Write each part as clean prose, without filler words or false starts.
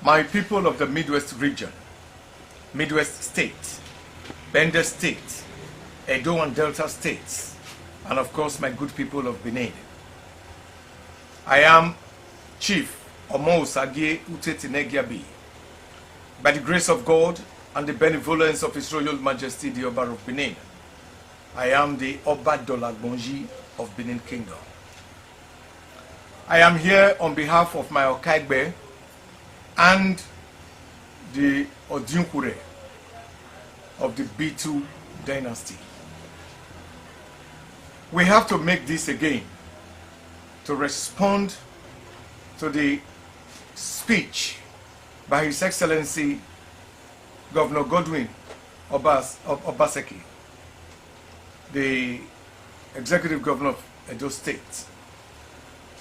My people of the Midwest region, Midwest State, Bender State, Edo and Delta States, and of course my good people of Benin. I am Chief Omo-Osagie Utetenegiabi. By the grace of God and the benevolence of His Royal Majesty the Oba of Benin, I am the Oba Dolagbonji of Benin Kingdom. I am here on behalf of my Okaigbe and the Odiunkure of the B2 dynasty. We have to make this again to respond to the speech by His Excellency Governor Godwin Obaseki, the Executive Governor of Edo State.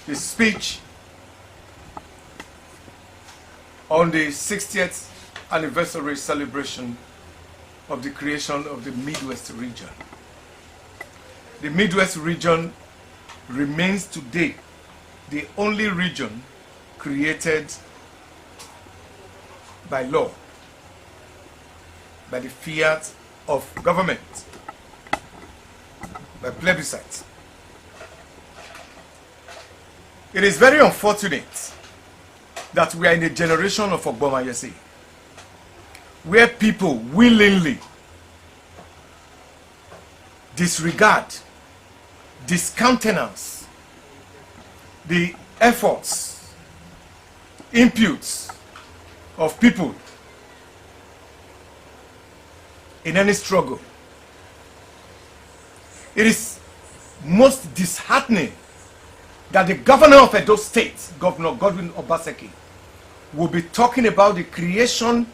The speech on the 60th anniversary celebration of the creation of the Midwest region. The Midwest region remains today the only region created by law, by the fiat of government, by plebiscite. It is very unfortunate that we are in a generation of Ogbomayese, where people willingly disregard, discountenance the efforts, inputs of people in any struggle. It is most disheartening that the governor of Edo State, Governor Godwin Obaseki, will be talking about the creation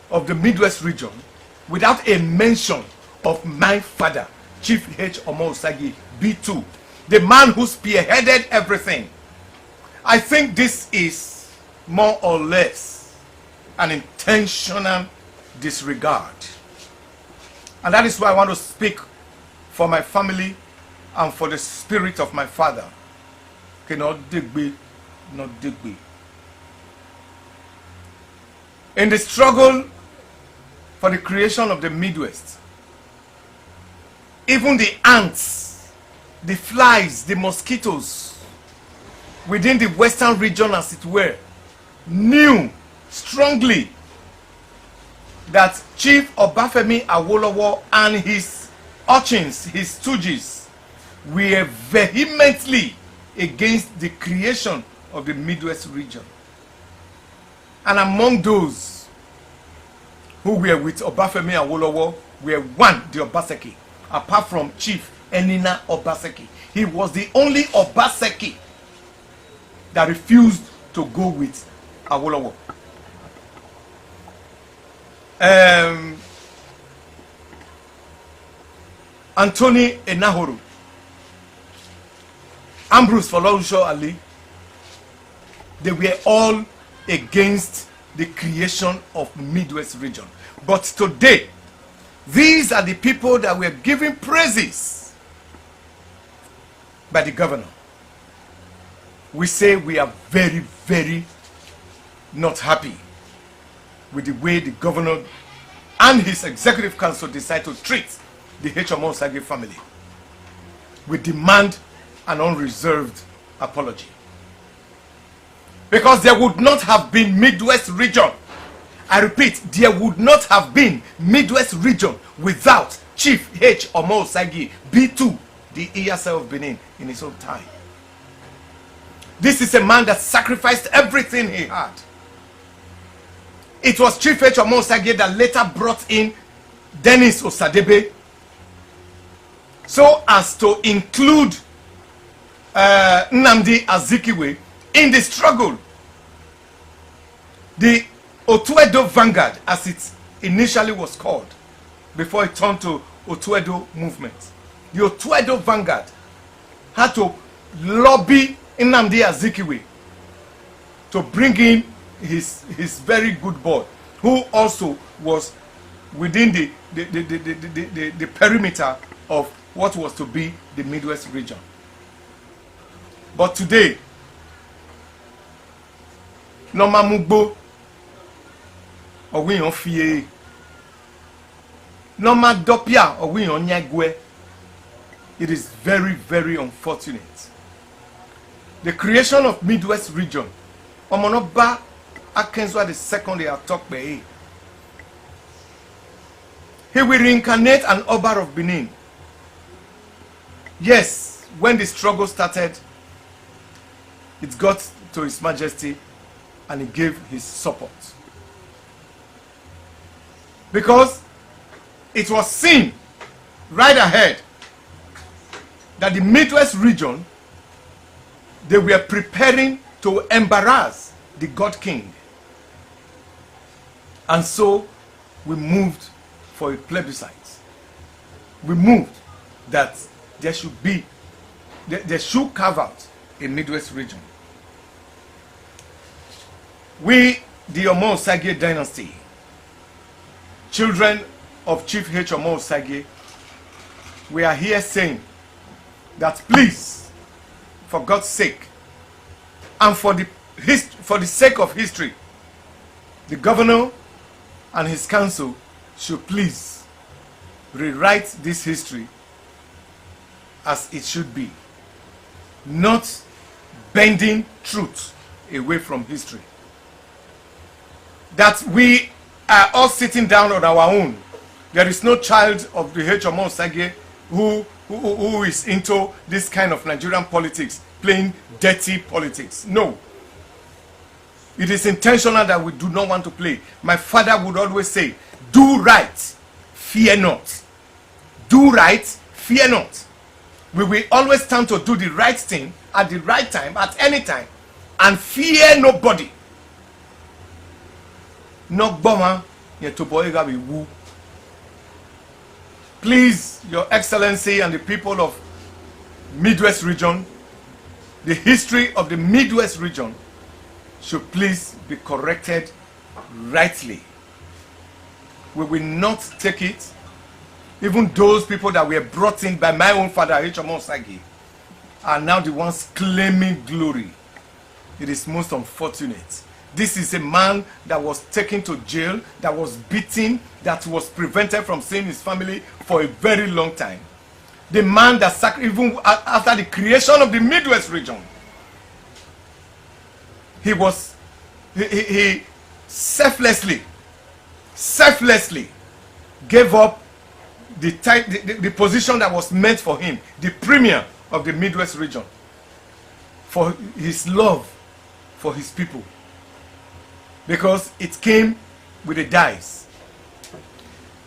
of the Midwest region without a mention of my father, Chief H. Omo-Osagie B2, the man who spearheaded everything. I think this is more or less an intentional disregard. And that is why I want to speak for my family and for the spirit of my father. Cannot digbe, not digbe. In the struggle for the creation of the Midwest, even the ants, the flies, the mosquitoes within the western region, as it were, knew strongly that Chief Obafemi Awolowo and his urchins, his stooges, were vehemently against the creation of the Midwest region. And among those who were with Obafemi Awolowo were one, the Obaseki, apart from Chief Enina Obaseki. He was the only Obaseki that refused to go with Awolowo. Anthony Enahoro, Ambrose Folorunsho Ali, they were all against the creation of Midwest region. But today, these are the people that were given praises by the governor. We say we are very, very not happy with the way the governor and his executive council decide to treat the H. Omo-Osagie family. We demand an unreserved apology. Because there would not have been Midwest region. I repeat, there would not have been Midwest region without Chief H. Omo-Osagie B2, the ESL of Benin, in his own time. This is a man that sacrificed everything he had. It was Chief H. Omo-Osagie that later brought in Dennis Osadebe so as to include Nnamdi Azikiwe in the struggle. The Otuedo Vanguard, as it initially was called, before it turned to Otuedo Movement. The Otuedo Vanguard had to lobby Nnamdi Azikiwe to bring in his very good boy, who also was within the perimeter of what was to be the Midwest region. But today, Noma Mugbo owiyan fie normal dopia owiyan nyagwe. It is very, very unfortunate. The creation of Midwest region, Omonoba Akenzwa the second, they are talked by. He will reincarnate an Oba of Benin. Yes, when the struggle started, it got to His Majesty and he gave his support. Because it was seen right ahead that the Midwest region, they were preparing to embarrass the God King. And so we moved for a plebiscite. We moved that there should be, there should carve out a Midwest region. We, the Omo Osage dynasty, children of Chief H. Omo Osage, we are here saying that please, for God's sake, and for the sake of history, the governor and his council should please rewrite this history as it should be, not bending truth away from history. That we are all sitting down on our own. There is no child of the H. Omo Osage who is into this kind of Nigerian politics, playing dirty politics. No. It is intentional that we do not want to play. My father would always say, do right, fear not. Do right, fear not. We will always stand to do the right thing at the right time, at any time, and fear nobody. Please, Your Excellency and the people of Midwest region, the history of the Midwest region should please be corrected rightly. We will not take it. Even those people that were brought in by my own father, H. Omo Osage, are now the ones claiming glory. It is most unfortunate. This is a man that was taken to jail, that was beaten, that was prevented from seeing his family for a very long time. The man that even after the creation of the Midwest region, he selflessly gave up the position that was meant for him, the premier of the Midwest region, for his love for his people. Because it came with a dice.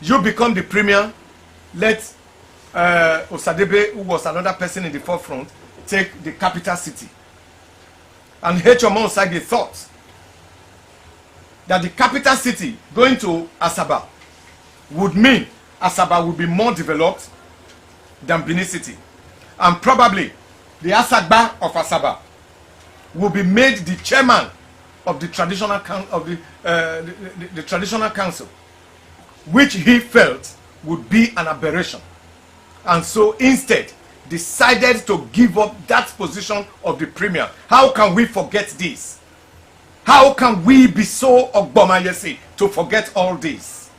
You become the premier, let Osadebe, who was another person in the forefront, take the capital city. And H. Omo Osage thought that the capital city going to Asaba would mean Asaba would be more developed than Benin City. And probably the Asagba of Asaba will be made the chairman of the traditional the traditional council, which he felt would be an aberration, and so instead decided to give up that position of the premier. How can we forget this? How can we be so ogbomayesi to forget all this?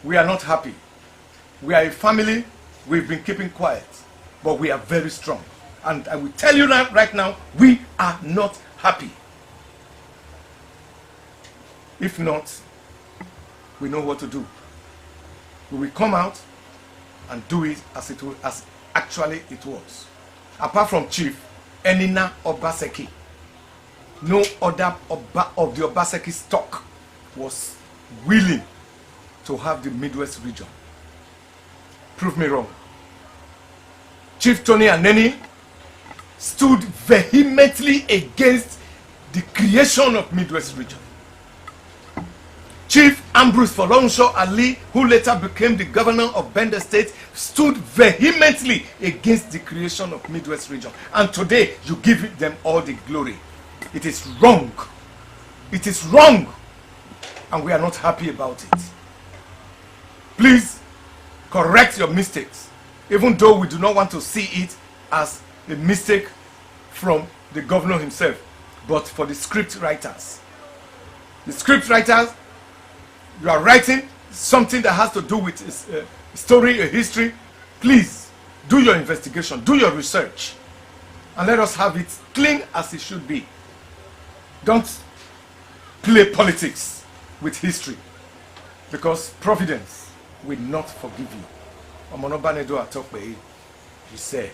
We are not happy. We are a family. We've been keeping quiet, but we are very strong. And I will tell you right now, we are not happy. If not, we know what to do. We will come out and do it as actually it was. Apart from Chief Enina Obaseki, no other of the Obaseki stock was willing to have the Midwest region. Prove me wrong. Chief Tony Aneni stood vehemently against the creation of Midwest region. Chief Ambrose Folonsho Ali, who later became the governor of Bender State, stood vehemently against the creation of Midwest region. And today, you give them all the glory. It is wrong. It is wrong. And we are not happy about it. Please, correct your mistakes. Even though we do not want to see it as a mistake from the governor himself, but for the script writers. The script writers, you are writing something that has to do with a story, a history. Please do your investigation, do your research, and let us have it clean as it should be. Don't play politics with history, because Providence will not forgive you. Omonobanedo Atokbe, he said.